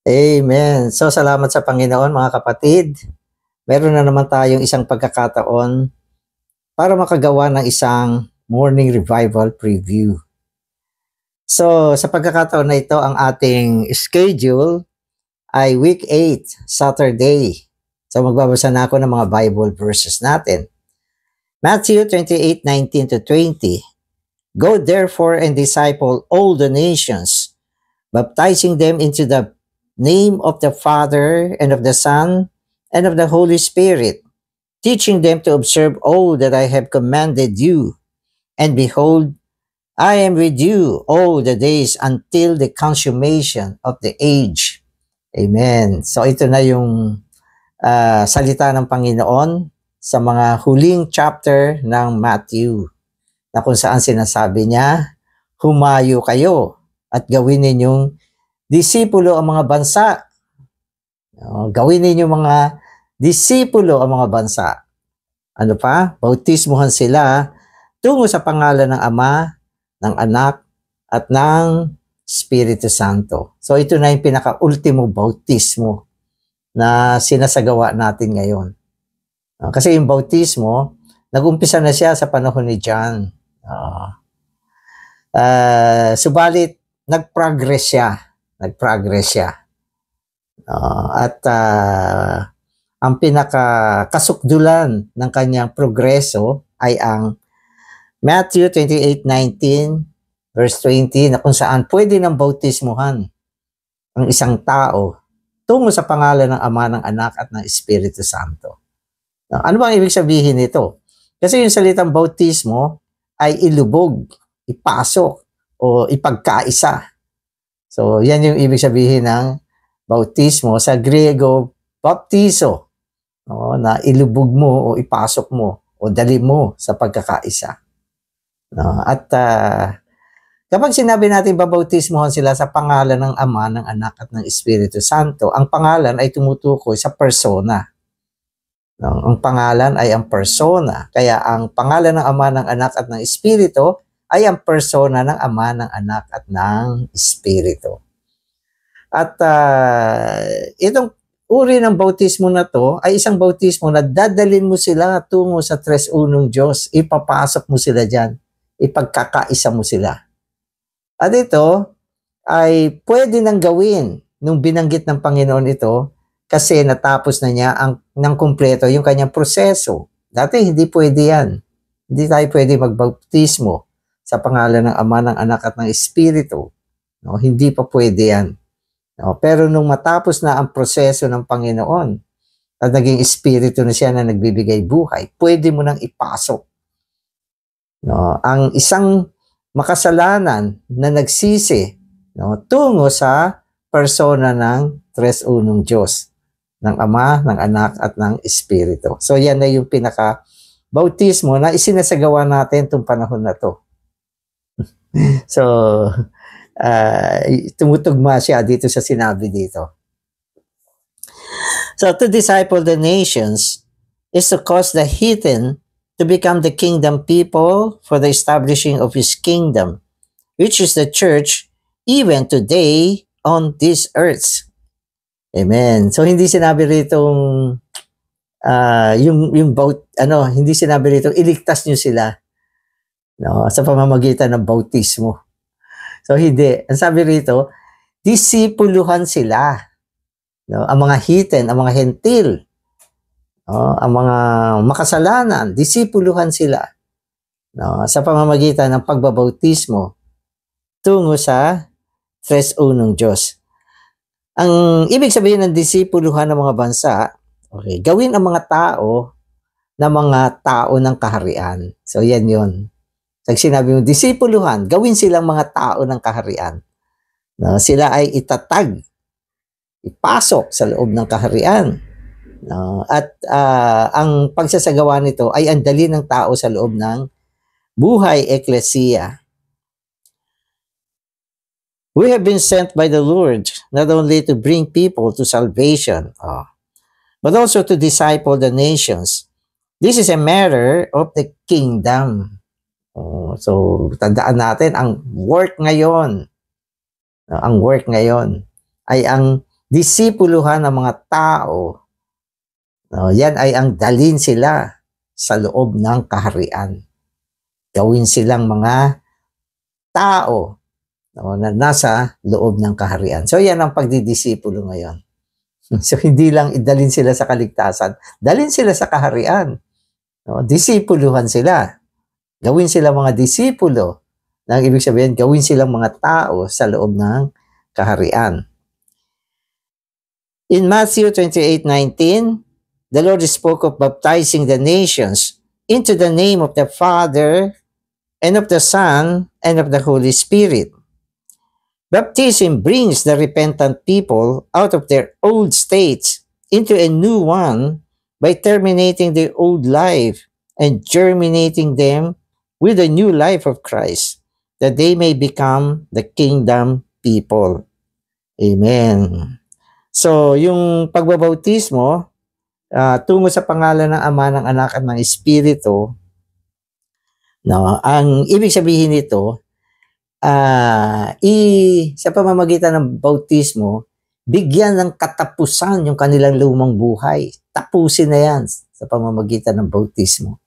Amen. So, salamat sa Panginoon, mga kapatid. Meron na naman tayong isang pagkakataon para makagawa ng isang morning revival preview. So, sa pagkakataon na ito, ang ating schedule ay week 8, Saturday. So, magbabasa na ako ng mga Bible verses natin. Matthew 28:19-20. Go therefore and disciple all the nations, baptizing them into the name of the Father and of the Son and of the Holy Spirit, teaching them to observe all that I have commanded you. And behold, I am with you all the days until the consummation of the age. Amen. So ito na yung salita ng Panginoon sa mga huling chapter ng Matthew, na kung saan sinasabi niya, humayo kayo at gawin ninyong disipulo ang mga bansa. Gawin ninyo mga disipulo ang mga bansa. Ano pa? Bautismuhan sila tungo sa pangalan ng Ama, ng Anak, at ng Espiritu Santo. So ito na yung pinaka-ultimo bautismo na sinasagawa natin ngayon. Kasi yung bautismo, nag-umpisa na siya sa panahon ni John. Subalit, nag-progress siya. Ang pinaka-kasukdulan ng kanyang progreso ay ang Matthew 28:19 verse 20, na kung saan pwede nang bautismuhan ang isang tao tungo sa pangalan ng Ama, ng Anak, at ng Espiritu Santo. Ano bang ibig sabihin nito? Kasi yung salitang bautismo ay ilubog, ipasok, o ipagkaisa. So, yan yung ibig sabihin ng bautismo. Sa Griego, baptizo, na ilubog mo o ipasok mo o dali mo sa pagkakaisa. At kapag sinabi natin babautismohan sila sa pangalan ng Ama, ng Anak, at ng Espiritu Santo, ang pangalan ay tumutukoy sa persona. Ang pangalan ay ang persona. Kaya ang pangalan ng Ama, ng Anak, at ng Espiritu ay ang persona ng Ama, ng Anak, at ng Espiritu. At itong uri ng bautismo na to ay isang bautismo na dadalhin mo sila tungo sa Tres Unong Diyos. Ipapasok mo sila dyan. Ipagkakaisa mo sila. At ito ay pwede nang gawin nung binanggit ng Panginoon ito kasi natapos na niya ng kumpleto yung kanyang proseso. Dati hindi pwede yan. Hindi tayo pwede magbautismo sa pangalan ng Ama, ng Anak, at ng Espiritu. Hindi pa pwede yan. Pero nung matapos na ang proseso ng Panginoon at naging Espiritu na siya na nagbibigay buhay, pwede mo nang ipasok ang isang makasalanan na nagsisi tungo sa persona ng Tres Unong Diyos, ng Ama, ng Anak, at ng Espiritu. So yan na yung pinaka-bautismo na isinasagawa natin itong panahon na to. So, tumutugma siya dito sa sinabi dito. So, to disciple the nations is to cause the heathen to become the kingdom people for the establishing of His kingdom, which is the church even today on this earth. Amen. So, hindi sinabi rito hindi sinabi rito iligtas nyo sila sa pamamagitan ng bautismo. So, hindi. Ang sabi rito, disipuluhan sila. Ang mga heathen, ang mga hentil, ang mga makasalanan, disipuluhan sila sa pamamagitan ng pagbabautismo tungo sa Tres Unong Diyos. Ang ibig sabihin ng disipuluhan ng mga bansa, gawin ang mga tao na mga tao ng kaharian. So, yan yun. Pag sinabi mo, disipuluhan, gawin silang mga tao ng kaharian. Sila ay itatag, ipasok sa loob ng kaharian. At ang pagsasagawa nito ay ang dali ng tao sa loob ng buhay eklesiya. We have been sent by the Lord not only to bring people to salvation, but also to disciple the nations. This is a matter of the kingdom. So, tandaan natin, ang work ngayon ay ang disipuluhan ng mga tao. No, yan ay ang dalhin sila sa loob ng kaharian. Gawin silang mga tao, no, na nasa loob ng kaharian. So yan ang pagdidisipulo ngayon. So hindi lang idalhin sila sa kaligtasan, dalhin sila sa kaharian. No, disipuluhan sila. Gawin sila mga disipulo. Nang ibig sabihin, gawin silang mga tao sa loob ng kaharian. In Matthew 28:19, the Lord spoke of baptizing the nations into the name of the Father and of the Son and of the Holy Spirit. Baptism brings the repentant people out of their old states into a new one by terminating their old life and germinating them with the new life of Christ, that they may become the kingdom people. Amen. So, yung pagbabautismo, tungo sa pangalan ng Ama, ng Anak, at ng Espiritu, no, ang ibig sabihin nito, sa pamamagitan ng bautismo, bigyan ng katapusan yung kanilang lumang buhay. Tapusin na yan sa pamamagitan ng bautismo.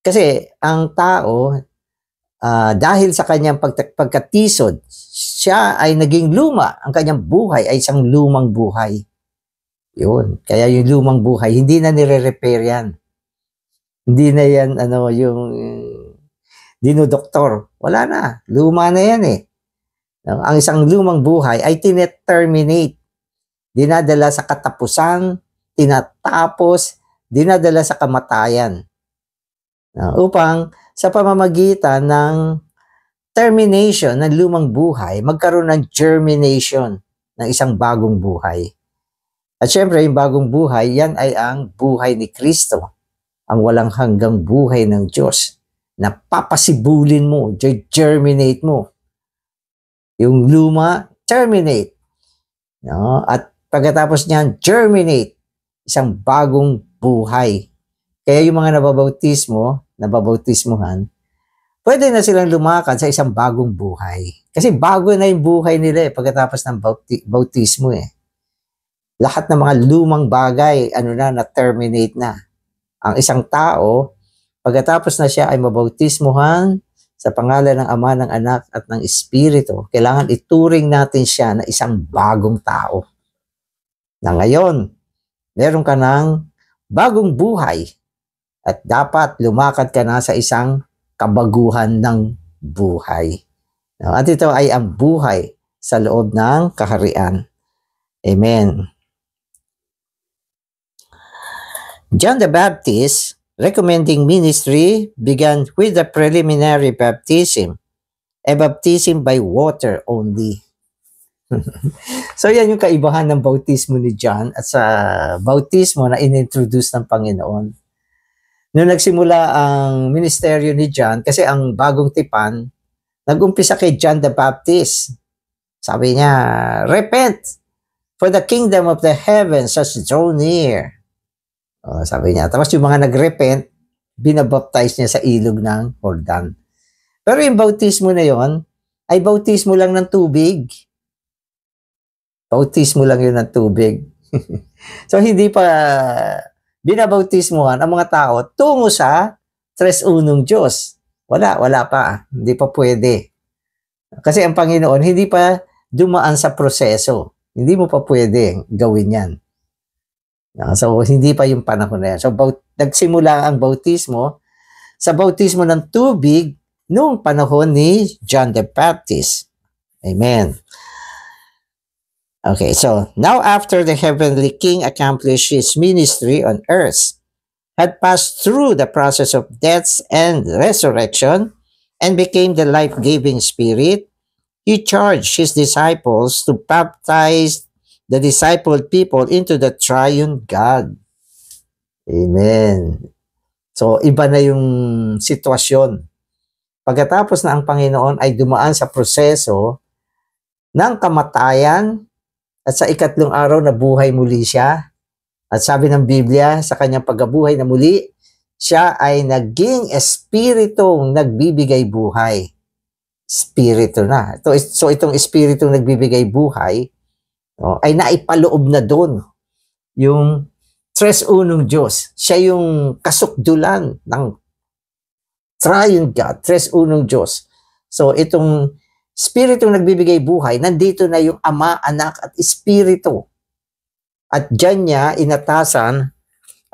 Kasi ang tao, dahil sa kanyang pagkatisod, siya ay naging luma. Ang kanyang buhay ay isang lumang buhay. Yun. Kaya yung lumang buhay, hindi na nire-repair yan. Hindi na yan, yung dinodoktor. Wala na. Luma na yan eh. Ang isang lumang buhay ay tineterminate. Dinadala sa katapusan, tinatapos, dinadala sa kamatayan. Upang sa pamamagitan ng termination ng lumang buhay, magkaroon ng germination ng isang bagong buhay. At syempre, yung bagong buhay, yan ay ang buhay ni Kristo, ang walang hanggang buhay ng Diyos, na papasibulin mo, germinate mo. Yung luma, terminate. No? At pagkatapos niyan, germinate, isang bagong buhay. Kaya yung mga nababautismuhan, pwede na silang lumakad sa isang bagong buhay. Kasi bago na yung buhay nila pagkatapos ng bautismo Lahat ng mga lumang bagay, na-terminate na. Ang isang tao, pagkatapos na siya ay mabautismuhan sa pangalan ng Ama, ng Anak, at ng Espiritu, kailangan ituring natin siya na isang bagong tao. Na ngayon, meron ka ng bagong buhay at dapat lumakad ka na sa isang kabaguhan ng buhay. At ito ay ang buhay sa loob ng kaharian. Amen. John the Baptist, recommending ministry, began with the preliminary baptism, a baptism by water only. So yan yung kaibahan ng bautismo ni John at sa bautismo na inintroduce ng Panginoon. Noong nagsimula ang ministeryo ni John, kasi ang bagong tipan, nag-umpisa kay John the Baptist. Sabi niya, repent, for the kingdom of the heavens has drawn near. Sabi niya. Tapos yung mga nag-repent, binabaptize niya sa ilog ng Jordan. Pero yung bautismo na yon ay bautismo lang ng tubig. Bautismo lang yun ng tubig. So hindi pa binabautismuhan ang mga tao tungo sa tres unong Diyos. Wala pa. Hindi pa pwede. Kasi ang Panginoon hindi pa dumaan sa proseso. Hindi mo pa pwede gawin yan. So hindi pa yung panahon na yan. So nagsimula ang bautismo sa bautismo ng tubig noong panahon ni John the Baptist. Amen. Okay, so now after the heavenly King accomplished his ministry on earth, had passed through the process of death and resurrection, and became the life-giving Spirit, he charged his disciples to baptize the discipled people into the triune God. Amen. So, iba na yung sitwasyon. Pagkatapos na ang Panginoon ay dumaan sa proseso ng kamatayan, at sa ikatlong araw na buhay muli siya. At sabi ng Biblia, sa kanyang pagkabuhay na muli, siya ay naging espiritong nagbibigay buhay. Espiritu na. So itong espiritong nagbibigay buhay ay naipaloob na doon yung Tres Unong Diyos. Siya yung kasukdulan ng Triune God, Tres Unong Diyos. So itong Spiritong nagbibigay buhay, nandito na yung Ama, Anak at Espiritu. At dyan niya inatasan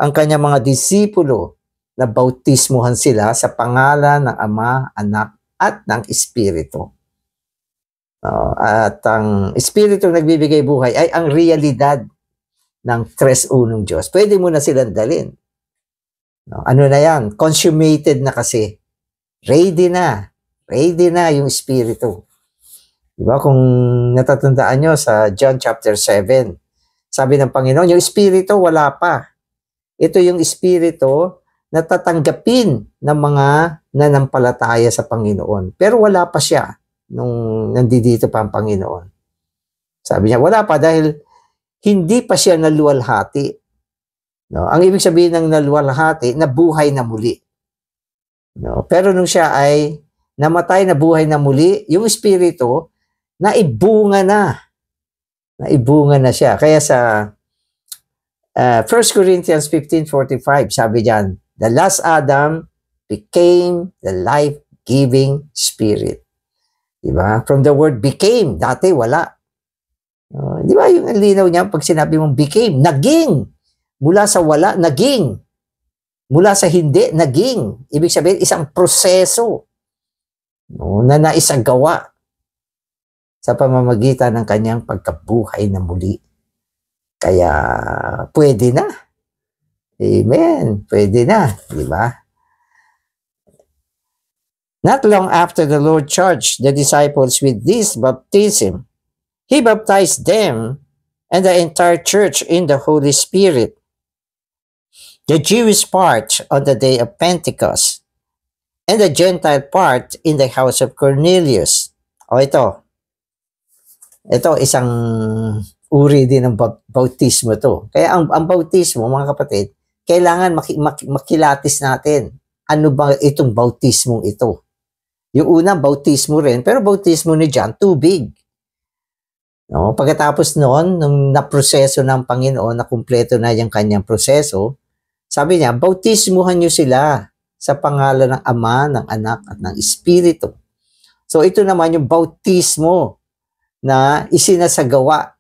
ang kanyang mga disipulo na bautismuhan sila sa pangalan ng Ama, Anak at ng Espiritu. At ang Espiritong nagbibigay buhay ay ang realidad ng Tres Unong Diyos. Pwede mo na silang dalin. Ano na yan? Consummated na kasi. Ready na. Ready na yung Espiritu. Diba? Kung natatandaan nyo sa John chapter 7, sabi ng Panginoon, yung Espiritu wala pa. Ito yung Espiritu na tatanggapin ng mga nanampalataya sa Panginoon. Pero wala pa siya nung nandito pa ang Panginoon. Sabi niya, wala pa dahil hindi pa siya naluwalhati. No? Ang ibig sabihin ng naluwalhati, nabuhay na muli. No? Pero nung siya ay namatay na buhay na muli, yung Espiritu, naibunga na. Naibunga na siya. Kaya sa 1 Corinthians 15:45, sabi diyan, the last Adam became the life-giving Spirit. Diba? From the word became, dati wala. Di ba yung linaw niya pag sinabi mong became, naging. Mula sa wala, naging. Mula sa hindi, naging. Ibig sabihin, isang proseso na naisagawa sa pamamagitan ng kanyang pagkabuhay na muli. Kaya, pwede na. Amen. Pwede na. Di ba? Not long after the Lord charged the disciples with this baptism, He baptized them and the entire church in the Holy Spirit. The Jewish part on the day of Pentecost, and the Gentile part in the house of Cornelius. O ito. Ito, isang uri din ng bautismo to. Kaya ang bautismo, mga kapatid, kailangan makilatis natin. Ano ba itong bautismong ito? Yung unang bautismo rin, pero bautismo ni John, tubig. No? Pagkatapos noon, nung naproseso ng Panginoon, na kumpleto na yung kanyang proseso, sabi niya, bautismuhan niyo sila sa pangalan ng Ama, ng Anak, at ng Espiritu. So ito naman yung bautismo na isinasagawa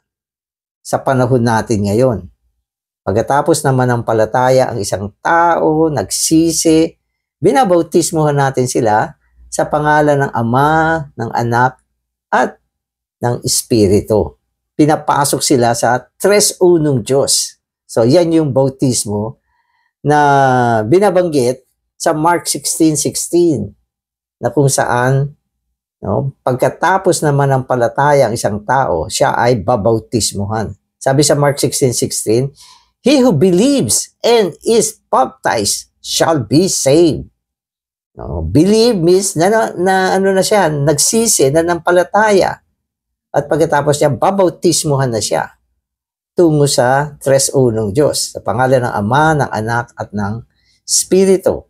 sa panahon natin ngayon. Pagkatapos naman ng palataya ang isang tao, nagsisi, binabautismuhan natin sila sa pangalan ng Ama, ng Anak, at ng Espiritu. Pinapasok sila sa Tres Unong Diyos. So yan yung bautismo na binabanggit sa Mark 16:16 na kung saan pagkatapos naman ng palataya ang isang tao, siya ay babautismuhan. Sabi sa Mark 16:16, he who believes and is baptized shall be saved. Believe means na ano na siya, nagsisi na ng palataya. At pagkatapos niya, babautismuhan na siya tungo sa Tres Unong Diyos, sa pangalan ng Ama, ng Anak, at ng Espiritu.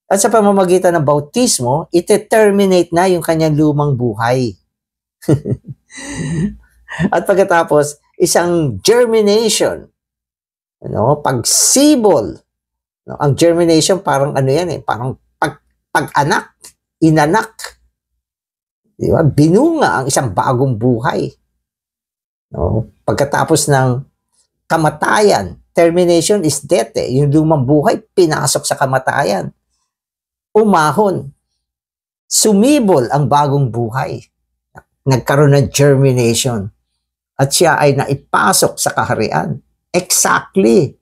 At sa pamamagitan ng bautismo, ite-terminate na yung kanyang lumang buhay. At pagkatapos, isang germination, pagsibol. Ang germination parang ano yan parang pag-anak, inanak. Diba? Binunga ang isang bagong buhay. Pagkatapos ng kamatayan, termination is death. Yung lumang buhay, pinasok sa kamatayan. Umahon. Sumibol ang bagong buhay. Nagkaroon ng germination. At siya ay naipasok sa kaharian. Exactly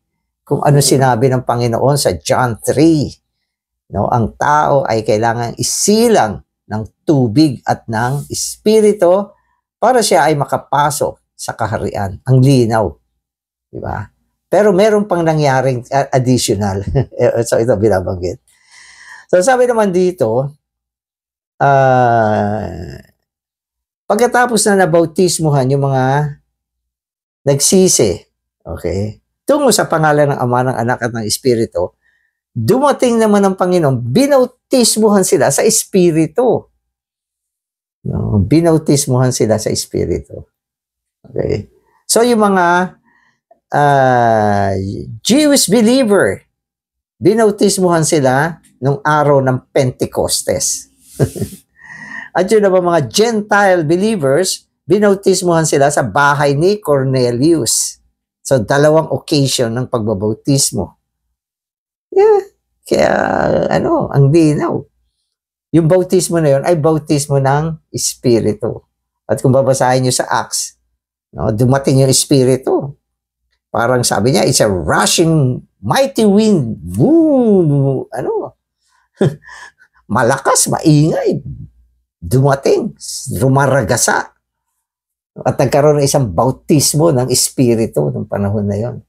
kung ano sinabi ng Panginoon sa John 3. Ang tao ay kailangan isilang ng tubig at ng Espiritu para siya ay makapasok sa kaharian. Ang linaw. Diba? Pero meron pang nangyaring additional. So ito binabanggit. So sabi naman dito, pagkatapos na nabautismuhan yung mga nagsisi, okay, tungo sa pangalan ng Ama, ng Anak, at ng Espiritu, dumating naman ang Panginoon, binautismuhan sila sa Espiritu. Binautismuhan sila sa Espiritu. Okay. So yung mga Jewish believer, binautismuhan sila nung araw ng Pentecostes. At yun naman mga Gentile believers, binautismuhan sila sa bahay ni Cornelius. So, dalawang occasion ng pagbabautismo. Yeah. Kaya, ang linaw. Yung bautismo na yun ay bautismo ng Espiritu. At kung babasahin nyo sa Acts, dumating yung Espiritu. Parang sabi niya, it's a rushing, mighty wind. Boom! Malakas, maingay. Dumating, rumaragasa. At nagkaroon ng isang bautismo ng Espiritu ng panahon na yon.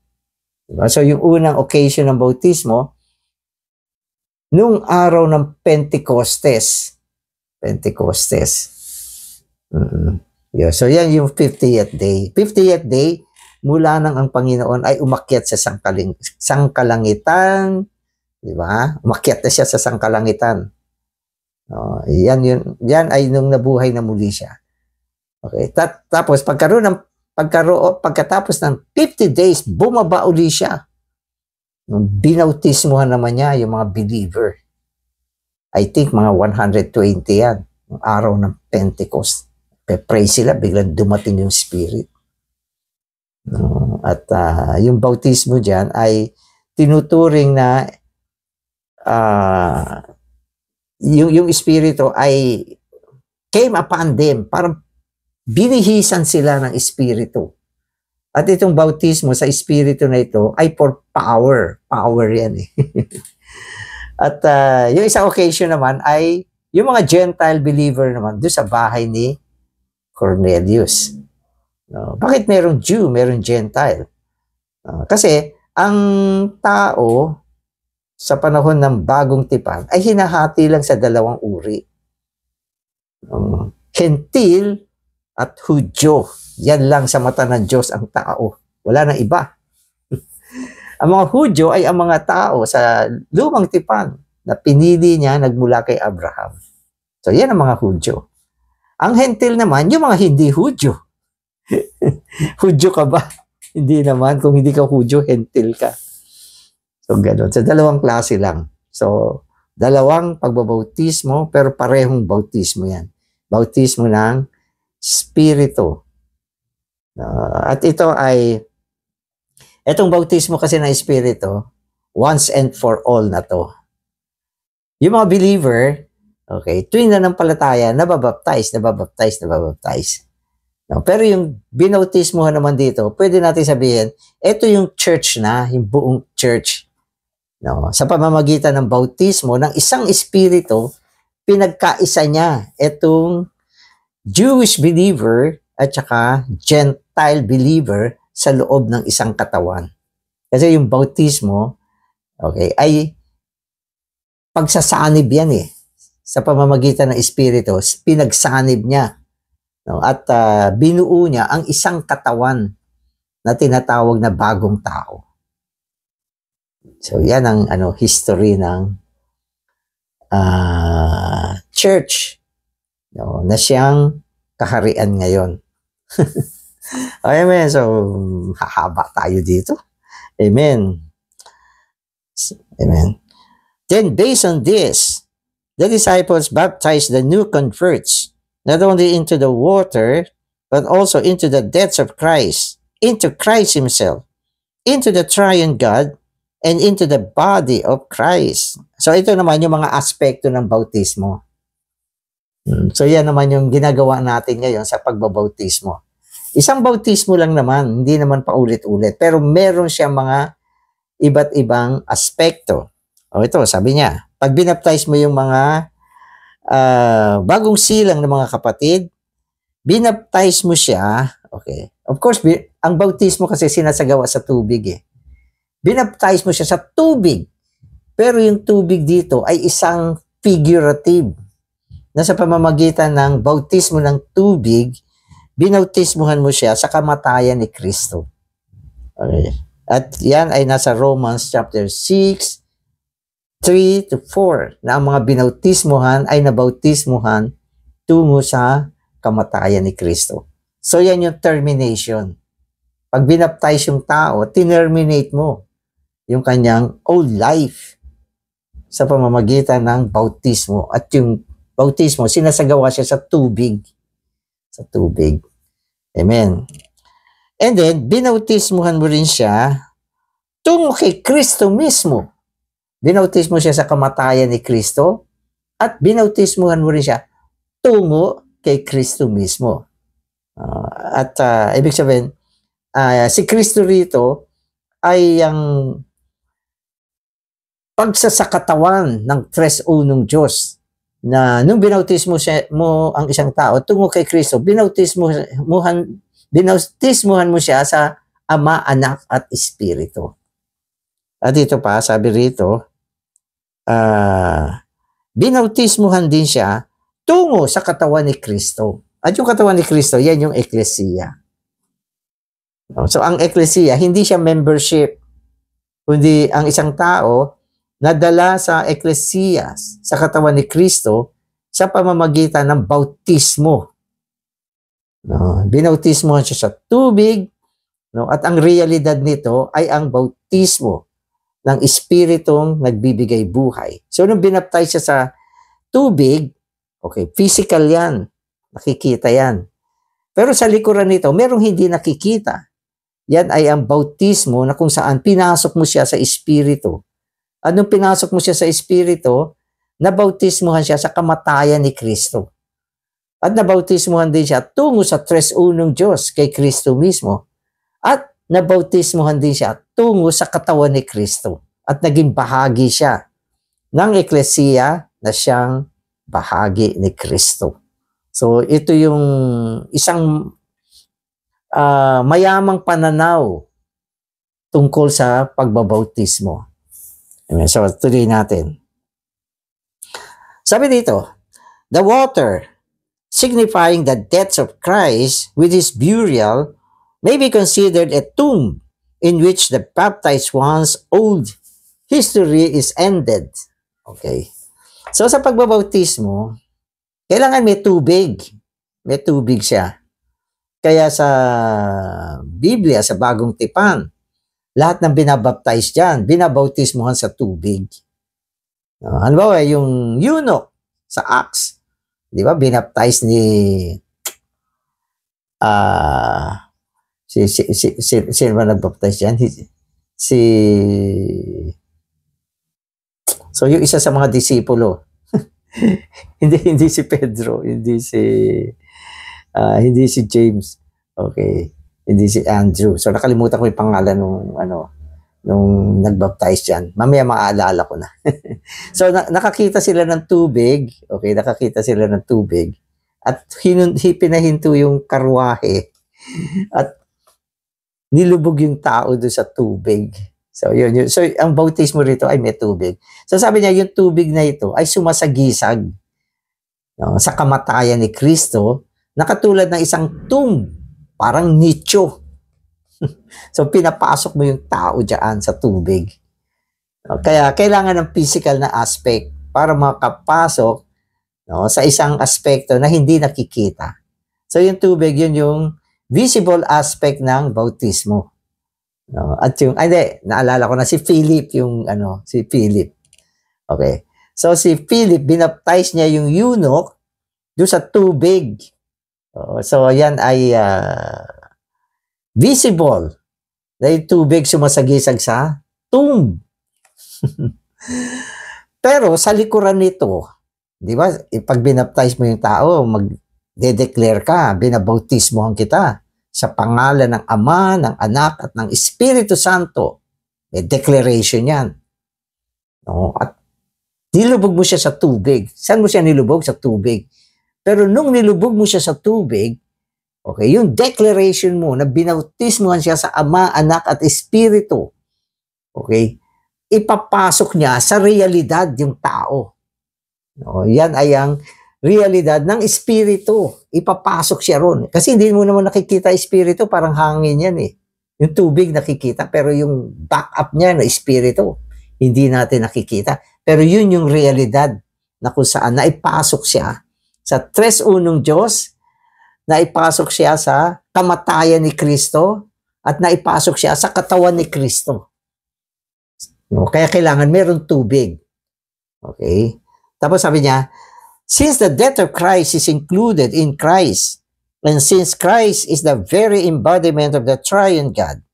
Diba? So yung unang occasion ng bautismo, nung araw ng Pentecostes. Yeah, so yan yung 50th day. 50th day, mula nang ang Panginoon ay umakyat sa sangkalangitan. Diba? Umakyat na siya sa sangkalangitan. Yan ay nung nabuhay na muli siya. Okay. Tapos pagkatapos ng 50 days, bumaba uli siya. Binautismuhan naman niya yung mga believer. I think mga 120 yan. Yung araw ng Pentecost. Pray sila, biglang dumating yung Spirit. At yung bautismo dyan ay tinuturing na yung Espiritu ay came upon them. Parang binihisan sila ng Espiritu. At itong bautismo sa Espiritu na ito ay for power. Power yan eh. At yung isang occasion naman ay yung mga Gentile believer naman doon sa bahay ni Cornelius. Bakit merong Jew, merong Gentile? Kasi ang tao sa panahon ng bagong tipan ay hinahati lang sa dalawang uri. Hentil at Hudyo. Yan lang sa mata ng Diyos ang tao. Wala nang iba. Ang mga Hudyo ay ang mga tao sa lumang tipan na pinili niya nagmula kay Abraham. So yan ang mga Hudyo. Ang Hentil naman, yung mga hindi Hudyo. Hudyo ka ba? Hindi naman. Kung hindi ka Hudyo, Hentil ka. So, gano'n. So, dalawang klase lang. So, dalawang pagbabautismo, pero parehong bautismo yan. Bautismo ng Espiritu. At ito ay, itong bautismo kasi ng Espiritu, once and for all na to. Yung mga believer, okay, tuwing nananampalataya, nababaptize. No, pero yung binautismohan naman dito, pwede natin sabihin, ito yung church na, yung buong church. No, sa pamamagitan ng bautismo ng isang Espiritu, pinagkaisa niya itong Jewish believer at saka Gentile believer sa loob ng isang katawan. Kasi yung bautismo, okay, ay pagsasanib yan eh. Sa pamamagitan ng Espiritu, pinagsanib niya. No, at binuo niya ang isang katawan na tinatawag na bagong tao. So, yan ang history ng church, no, na siyang kaharian ngayon. Amen. So, hahaba tayo dito. Amen. Amen. Then, based on this, the disciples baptized the new converts, not only into the water, but also into the death of Christ, into Christ himself, into the triune God, and into the body of Christ. So, ito naman yung mga aspekto ng bautismo. So, yan naman yung ginagawa natin ngayon sa pagbabautismo. Isang bautismo lang naman, hindi naman paulit-ulit. Pero meron siyang mga iba't ibang aspekto. O ito, sabi niya, pag binaptize mo yung mga bagong silang ng mga kapatid, binaptize mo siya, okay. Of course, ang bautismo kasi sinasagawa sa tubig eh. Binaptize mo siya sa tubig. Pero yung tubig dito ay isang figurative na sa pamamagitan ng bautismo ng tubig, binautismuhan mo siya sa kamatayan ni Kristo. Okay. At yan ay nasa Romans chapter 6, 3-4 na ang mga binautismuhan ay nabautismuhan tungo sa kamatayan ni Kristo. So yan yung termination. Pag binaptize yung tao, tinerminate mo yung kanyang old life sa pamamagitan ng bautismo. At yung bautismo, sinasagawa siya sa tubig. Sa tubig. Amen. And then, binautismuhan mo rin siya tungo kay Kristo mismo. Binautismo siya sa kamatayan ni Kristo at binautismuhan mo rin siya tungo kay Kristo mismo. Ibig sabihin, si Kristo rito ay ang pagsasakatawan ng tres unong Diyos na nung binautismo mo ang isang tao tungo kay Kristo, binautismuhan mo siya sa Ama, Anak at Espiritu. At dito pa, sabi rito, binautismuhan din siya tungo sa katawan ni Kristo. At yung katawan ni Kristo, yan yung eklesiya. So, ang eklesiya, hindi siya membership, kundi ang isang tao nadala sa eklesiya, sa katawan ni Kristo, sa pamamagitan ng bautismo. Binautismuhan siya sa tubig, at ang realidad nito ay ang bautismo ng Espiritong nagbibigay buhay. So, nung binaptize siya sa tubig, okay, physical yan. Nakikita yan. Pero sa likuran nito, merong hindi nakikita. Yan ay ang bautismo na kung saan pinasok mo siya sa Espiritu. Anong pinasok mo siya sa Espiritu? Nabautismuhan siya sa kamatayan ni Kristo. At nabautismuhan din siya tungo sa tres unong Diyos kay Kristo mismo. At nabautismuhan din siya tungo sa katawan ni Kristo. At naging bahagi siya ng eklesiya na siyang bahagi ni Kristo. So, ito yung isang mayamang pananaw tungkol sa pagbabautismo. So, tuloy natin. Sabi dito, the water, signifying the death of Christ with his burial, may be considered a tomb in which the baptized one's old history is ended. Okay. So, sa pagbabautismo, kailangan may tubig. May tubig siya. Kaya sa Biblia, sa Bagong Tipan, lahat ng binabaptize dyan, binabautismuhan sa tubig. Halimbawa, yung eunuch sa Acts, di ba, binaptize ni sino ba nagbaptize dyan? So, yung isa sa mga disipulo, hindi si Pedro, hindi si James, okay, hindi si Andrew. So nakalimutan ko yung pangalan nung nagbaptize diyan. Mamaya maaalala ko na. So nakakita sila ng tubig, okay, nakakita sila ng tubig at pinahinto yung karwahe at nilubog yung tao doon sa tubig. So yun. So ang bautismo rito ay may tubig. So sabi niya yung tubig na ito ay sumasagisag sa kamatayan ni Kristo na katulad ng isang tomb, parang nicho. So pinapasok mo yung tao diyan sa tubig. Kaya kailangan ng physical na aspect para makapasok sa isang aspekto na hindi nakikita. So yung tubig, yun yung visible aspect ng bautismo. At yung, naalala ko na si Philip, si Philip. Okay. So si Philip, binaptize niya yung eunuch doon sa tubig. So yan ay visible na yung tubig sumasagisag sa tomb. Pero sa likuran nito, di ba, pag binaptize mo yung tao, mag-declare ka, binabautismohan kita sa pangalan ng Ama, ng Anak, at ng Espiritu Santo. May declaration yan. At nilubog mo siya sa tubig. Saan mo siya nilubog? Sa tubig. Pero nung nilubog mo siya sa tubig, okay, yung declaration mo na binautismohan siya sa Ama, Anak, at Espiritu, okay, ipapasok niya sa realidad yung tao. Yan ay ang realidad ng Espiritu. Ipapasok siya ron. Kasi hindi mo naman nakikita Espiritu, parang hangin yan eh. Yung tubig nakikita, pero yung backup niya na Espiritu, hindi natin nakikita. Pero yun yung realidad na kung saan naipasok siya sa tres unong Diyos, naipasok siya sa kamatayan ni Kristo, at naipasok siya sa katawan ni Kristo. No? Kaya kailangan meron tubig. Okay? Tapos sabi niya, since the death of Christ is included in Christ, and since Christ is the very embodiment of the triune God,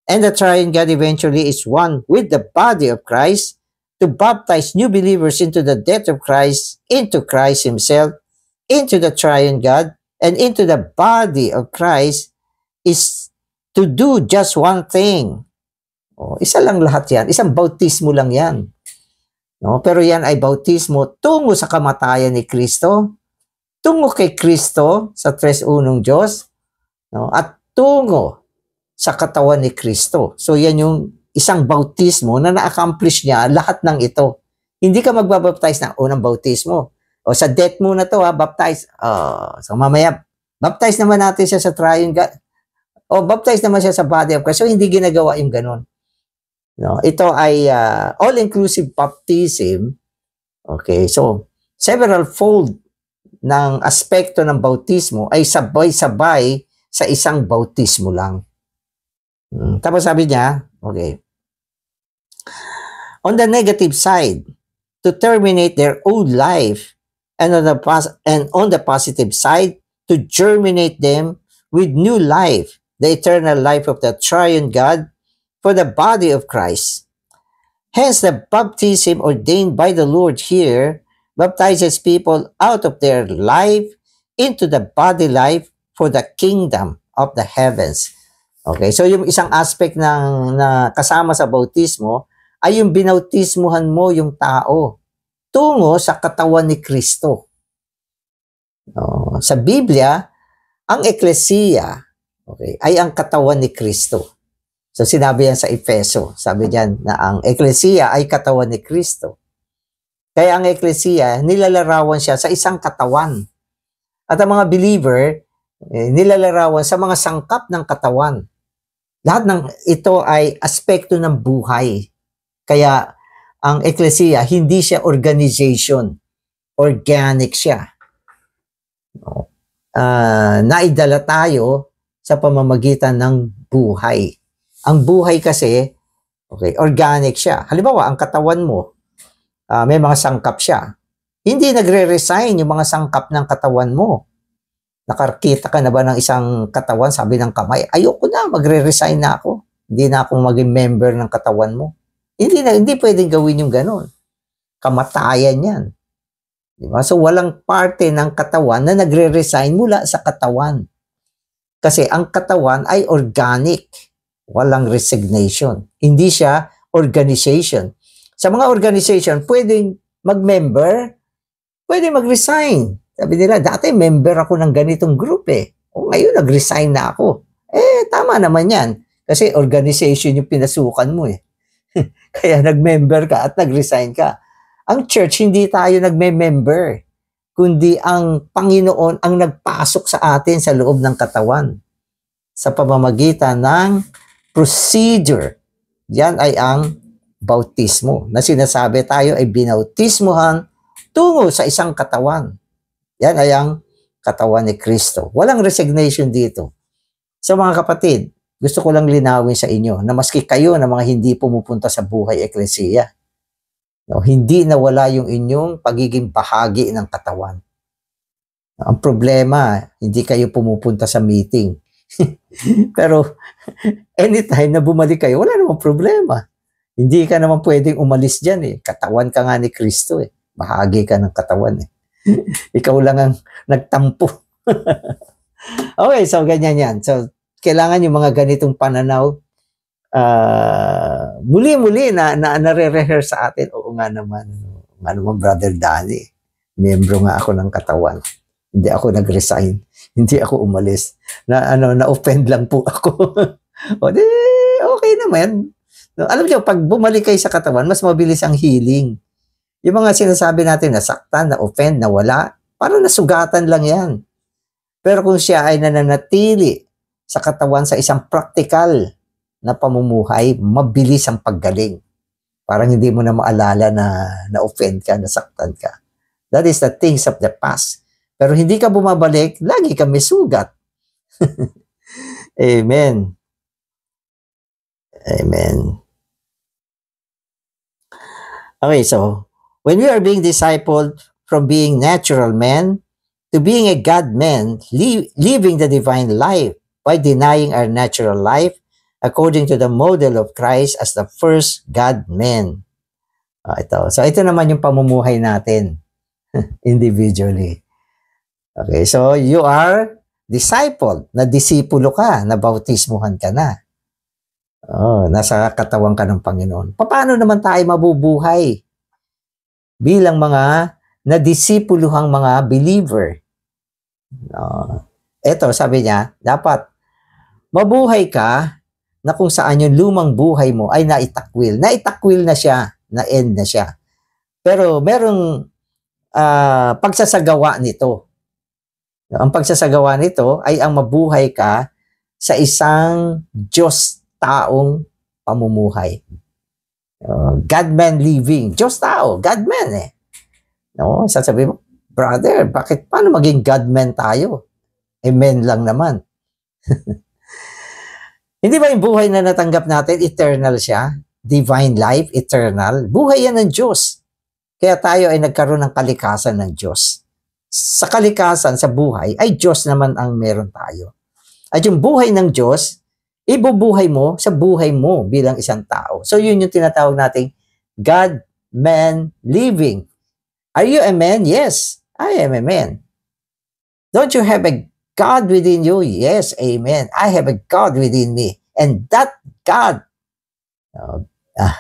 and the triune God eventually is one with the body of Christ, to baptize new believers into the death of Christ, into Christ himself, into the triune God, and into the body of Christ is to do just one thing. Oh, isa lang lahat yan. Isang bautismo lang yan. No? Pero yan ay bautismo tungo sa kamatayan ni Kristo, tungo kay Kristo sa tres unong Diyos, no? At tungo sa katawan ni Kristo. So yan yung isang bautismo na na-accomplish niya lahat ng ito. Hindi ka magbabaptize ng unang bautismo. O sa death muna to baptize. So mamaya, baptize naman natin siya sa triune God. O baptize naman siya sa body of Christ. So hindi ginagawa yung ganun. No, ito ay all-inclusive baptism. Okay, so several fold ng aspekto ng bautismo ay sabay-sabay sa isang bautismo lang. Tapos sabi niya, okay, on the negative side, to terminate their old life, and on the positive side, to germinate them with new life, the eternal life of the triune God, for the body of Christ. Hence, the baptism ordained by the Lord here baptizes people out of their life into the body life for the kingdom of the heavens. Okay, so yung isang aspect na kasama sa bautismo ay yung binautismuhan mo yung tao tungo sa katawan ni Kristo. Sa Biblia, ang Ecclesia, okay, ay ang katawan ni Kristo. So sinabi yan sa Efeso, sabi diyan na ang Ecclesia ay katawan ni Kristo. Kaya ang Ecclesia, nilalarawan siya sa isang katawan. At ang mga believer, nilalarawan sa mga sangkap ng katawan. Lahat ng ito ay aspekto ng buhay. Kaya ang Ecclesia, hindi siya organization. Organic siya. Naidala tayo sa pamamagitan ng buhay. Ang buhay kasi, okay, organic siya. Halimbawa, ang katawan mo, may mga sangkap siya. Hindi nagre-resign yung mga sangkap ng katawan mo. Nakakita ka na ba ng isang katawan, sabi ng kamay, ayoko na, magre-resign na ako. Hindi na akong maging member ng katawan mo. Hindi pwedeng gawin yung ganon. Kamatayan yan. Diba? So, walang parte ng katawan na nagre-resign mula sa katawan. Kasi ang katawan ay organic. Walang resignation. Hindi siya organization. Sa mga organization, pwedeng mag-member, pwedeng mag-resign. Sabi nila, dati member ako ng ganitong group O ngayon, nag-resign na ako. Tama naman yan. Kasi organization yung pinasukan mo Kaya nag-member ka at nag-resign ka. Ang church, hindi tayo nagme-member, kundi ang Panginoon ang nagpasok sa atin sa loob ng katawan sa pamamagitan ng procedure. Yan ay ang bautismo na sinasabi tayo ay binautismuhan tungo sa isang katawan. Yan ay ang katawan ni Kristo. Walang resignation dito. So mga kapatid, gusto ko lang linawin sa inyo na maski kayo na mga hindi pumupunta sa buhay eklesiya, hindi nawala yung inyong pagiging bahagi ng katawan. Ang problema, hindi kayo pumupunta sa meeting. Pero anytime na bumalik kayo, wala namang problema. Hindi ka naman pwedeng umalis dyan Katawan ka nga ni Kristo Bahagi ka ng katawan Ikaw lang ang nagtampo. Okay, so ganyan yan. So, kailangan yung mga ganitong pananaw muli-muli na nare-rehearse sa atin. Oo nga naman. Brother Danny. Miyembro nga ako ng katawan. Hindi ako nag-resign. Hindi ako umalis. Na-offend lang po ako. Okay naman. Alam niyo, pag bumalik kayo sa katawan, mas mabilis ang healing. Yung mga sinasabi natin, nasaktan, na-offend, nawala, parang nasugatan lang yan. Pero kung siya ay nananatili sa katawan sa isang practical na pamumuhay, mabilis ang paggaling. Parang hindi mo na maalala na na-offend ka, nasaktan ka. That is the things of the past. Pero hindi ka bumabalik, lagi ka may sugat. Amen. Amen. Okay, so when we are being discipled from being natural men to being a God-man, living the divine life by denying our natural life according to the model of Christ as the first God-man. Ito. So ito naman yung pamumuhay natin individually. Okay, so you are discipled, na disipulo ka, na bautismuhan ka na. Nasa katawan ka ng Panginoon. Paano naman tayo mabubuhay bilang mga nadisipuluhang mga believer? Ito, sabi niya, dapat mabuhay ka na kung saan yung lumang buhay mo ay naitakwil. Naitakwil na siya, na-end na siya. Pero merong pagsasagawa nito. Ang pagsasagawa nito ay ang mabuhay ka sa isang Diyos taong pamumuhay. God-man living. Diyos tao, God-man eh. No? Sasabihin mo, brother, paano maging God-man tayo? Amen lang naman. Hindi ba yung buhay na natanggap natin, eternal siya? Divine life, eternal. Buhay yan ng Diyos. Kaya tayo ay nagkaroon ng kalikasan ng Diyos. Sa kalikasan, sa buhay, ay Diyos naman ang meron tayo. At yung buhay ng Diyos, ibubuhay mo sa buhay mo bilang isang tao. So yun yung tinatawag nating God-man living. Are you a man? Yes, I am a man. Don't you have a God within you? Yes, amen. I have a God within me. And that God,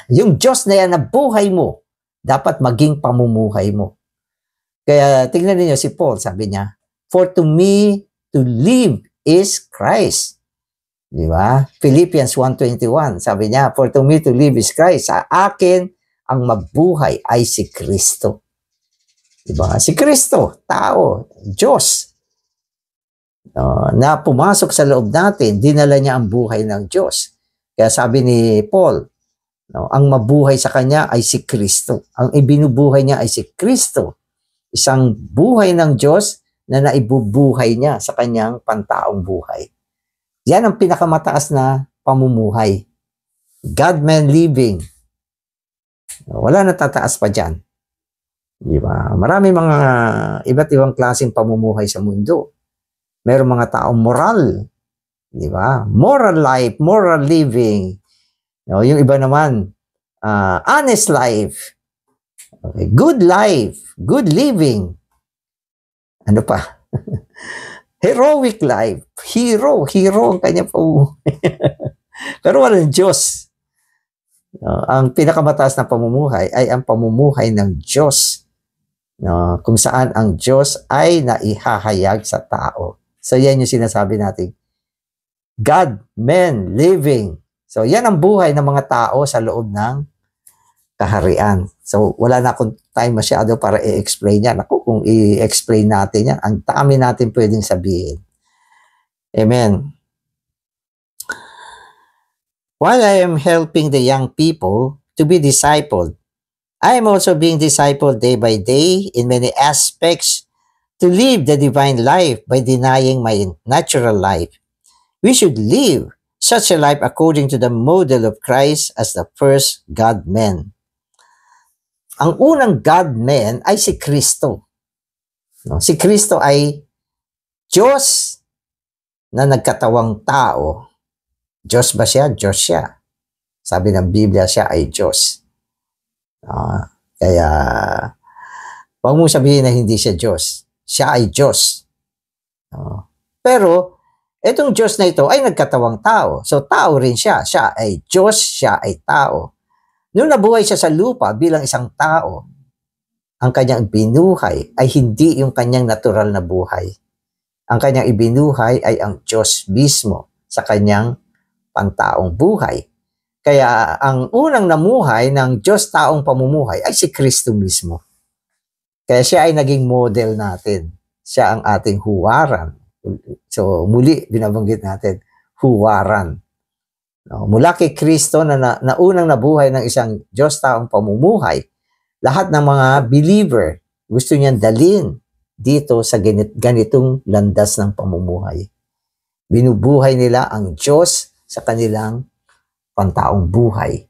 yung Diyos na yan na buhay mo, dapat maging pamumuhay mo. Kaya tingnan niyo si Paul, sabi niya, for to me to live is Christ. Di ba? Philippians 1:21, sabi niya, for to me to live is Christ. Sa akin, ang mabuhay ay si Kristo. Di ba? Si Kristo, tao, Diyos. Na pumasok sa loob natin, dinala niya ang buhay ng Diyos. Kaya sabi ni Paul, ang mabuhay sa kanya ay si Kristo. Ang ibinubuhay niya ay si Kristo. Isang buhay ng Diyos na naibubuhay niya sa kanyang pantaong buhay. Yan ang pinakamataas na pamumuhay. God-man living. Wala na tataas pa dyan. Di ba? Marami mga iba't ibang klaseng pamumuhay sa mundo. Merong mga taong moral. Di ba? Moral life, moral living. Yung iba naman, honest life. Okay. Good life, good living. Ano pa? Heroic life. Hero ang kanya po. Pero walang Diyos. Ang pinakamataas na pamumuhay ay ang pamumuhay ng Diyos. Kung saan ang Diyos ay naihahayag sa tao. So yan yung sinasabi natin. God, man, living. So yan ang buhay ng mga tao sa loob ng kaharian. So wala na akong time masyado para i-explain yan. Ako, kung i-explain natin yan, ang dami natin pwedeng sabihin. Amen. While I am helping the young people to be discipled, I am also being discipled day by day in many aspects to live the divine life by denying my natural life. We should live such a life according to the model of Christ as the first God-man. Ang unang God-man ay si Kristo. Si Kristo ay Diyos na nagkatawang tao. Diyos ba siya? Diyos siya. Sabi ng Biblia, siya ay Diyos. Kaya, huwag mo sabihin na hindi siya Diyos. Siya ay Diyos. Pero, itong Diyos na ito ay nagkatawang tao. So, tao rin siya. Siya ay Diyos, siya ay tao. Nung nabuhay siya sa lupa bilang isang tao, ang kanyang binuhay ay hindi yung kanyang natural na buhay. Ang kanyang ibinuhay ay ang Diyos mismo sa kanyang pantaong buhay. Kaya ang unang namuhay ng Diyos taong pamumuhay ay si Kristo mismo. Kaya siya ay naging model natin. Siya ang ating huwaran. So muli binabanggit natin, huwaran. Mula kay Kristo na unang nabuhay ng isang Diyos taong pamumuhay, lahat ng mga believer gusto niyang dalhin dito sa ganitong landas ng pamumuhay. Binubuhay nila ang Diyos sa kanilang pantaong buhay.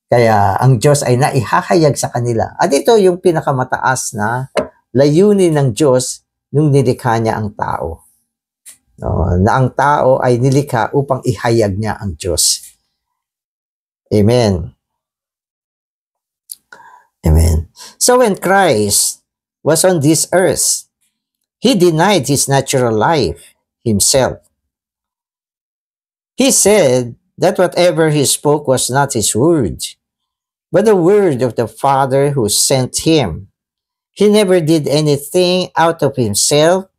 Kaya ang Diyos ay naihahayag sa kanila. At ito yung pinakamataas na layunin ng Diyos nung nilikha niya ang tao. No, na ang tao ay nilikha upang ihayag niya ang Diyos. Amen. Amen. So when Christ was on this earth, he denied his natural life himself. He said that whatever he spoke was not his word, but the word of the Father who sent him. He never did anything out of himself.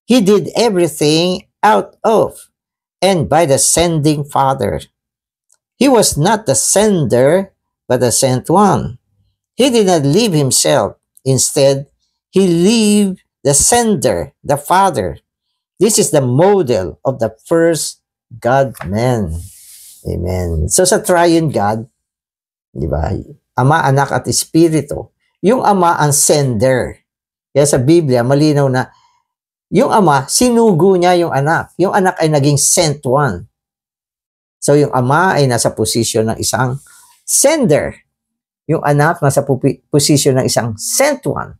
He did everything out of and by the sending Father. He was not the sender, but the sent one. He did not leave himself. Instead, he leave the sender, the Father. This is the model of the first God-man. Amen. So sa triune God, di ba? Ama, Anak at Espiritu. Yung Ama ang sender. Kaya sa Biblia, malinaw na yung Ama, sinugo niya yung Anak. Yung Anak ay naging sent one. So yung Ama ay nasa posisyon ng isang sender. Yung Anak nasa posisyon ng isang sent one.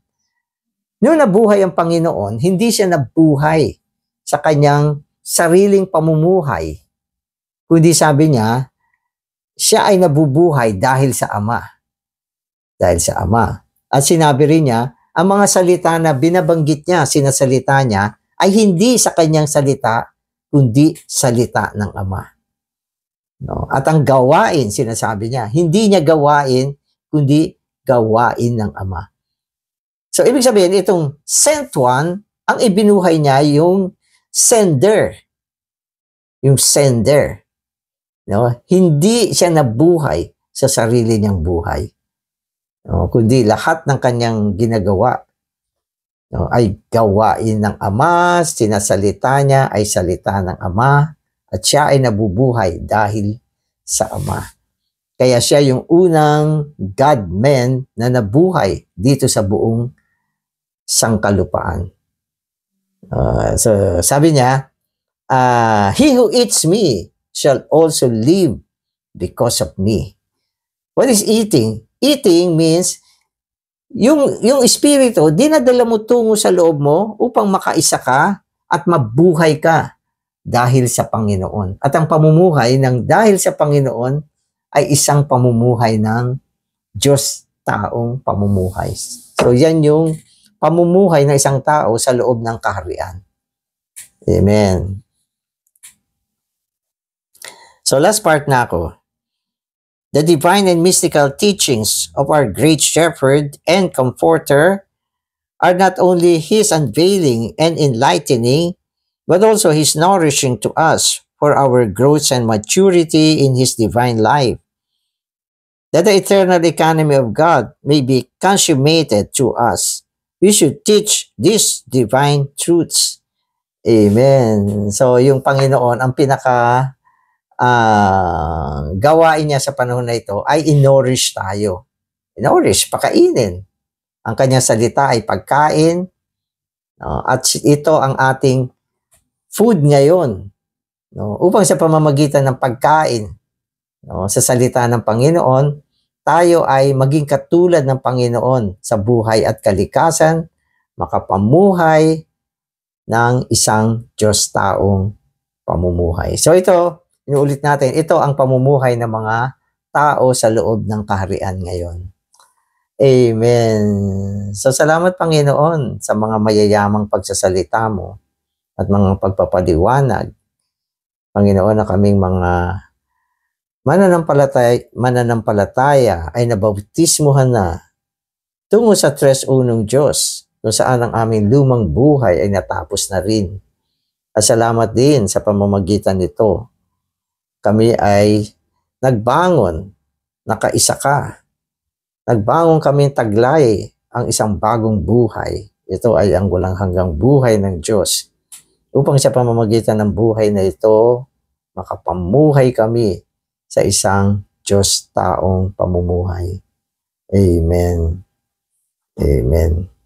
Noong nabuhay ang Panginoon, hindi siya nabuhay sa kanyang sariling pamumuhay. Kundi sabi niya, siya ay nabubuhay dahil sa Ama. Dahil sa Ama. At sinabi rin niya, ang mga salita na binabanggit niya, sinasalita niya, ay hindi sa kanyang salita, kundi salita ng Ama. No? At ang gawain, sinasabi niya, hindi niya gawain, kundi gawain ng Ama. So, ibig sabihin, itong sent one, ang ibinuhay niya yung sender. Yung sender. No? Hindi siya nabuhay sa sarili niyang buhay. No? Kundi lahat ng kanyang ginagawa, no, ay gawain ng Ama, sinasalita niya ay salita ng Ama, at siya ay nabubuhay dahil sa Ama. Kaya siya yung unang God-man na nabuhay dito sa buong sangkalupaan. So sabi niya, he who eats me shall also live because of me. What is eating? Eating means yung espiritu, dinadala mo tungo sa loob mo upang makaisa ka at mabuhay ka dahil sa Panginoon. At ang pamumuhay ng dahil sa Panginoon ay isang pamumuhay ng Diyos taong pamumuhay. So yan yung pamumuhay ng isang tao sa loob ng kaharian. Amen. So last part na ako. The divine and mystical teachings of our great shepherd and comforter are not only his unveiling and enlightening, but also his nourishing to us for our growth and maturity in his divine life, that the eternal economy of God may be consummated to us. We should teach these divine truths. Amen. So, yung Panginoon, ang pinaka gawain niya sa panahon na ito ay in-nourish tayo. In-nourish, pakainin. Ang kanyang salita ay pagkain. No? At ito ang ating food ngayon. No? Upang sa pamamagitan ng pagkain, no, sa salita ng Panginoon, tayo ay maging katulad ng Panginoon sa buhay at kalikasan, makapamuhay ng isang Diyos taong pamumuhay. So ito, inuulit natin, ito ang pamumuhay ng mga tao sa loob ng kaharian ngayon. Amen. So salamat Panginoon sa mga mayayamang pagsasalita mo at mga pagpapaliwanag. Panginoon, na kaming mga mananampalataya ay nabautismuhan na tungo sa tres unong Diyos, kung saan ang aming lumang buhay ay natapos na rin. At salamat din sa pamamagitan nito. Kami ay nagbangon, nakaisa ka. Nagbangon kami taglay ang isang bagong buhay. Ito ay ang walang hanggang buhay ng Diyos. Upang sa pamamagitan ng buhay na ito, makapamuhay kami sa isang Diyos taong pamumuhay. Amen. Amen.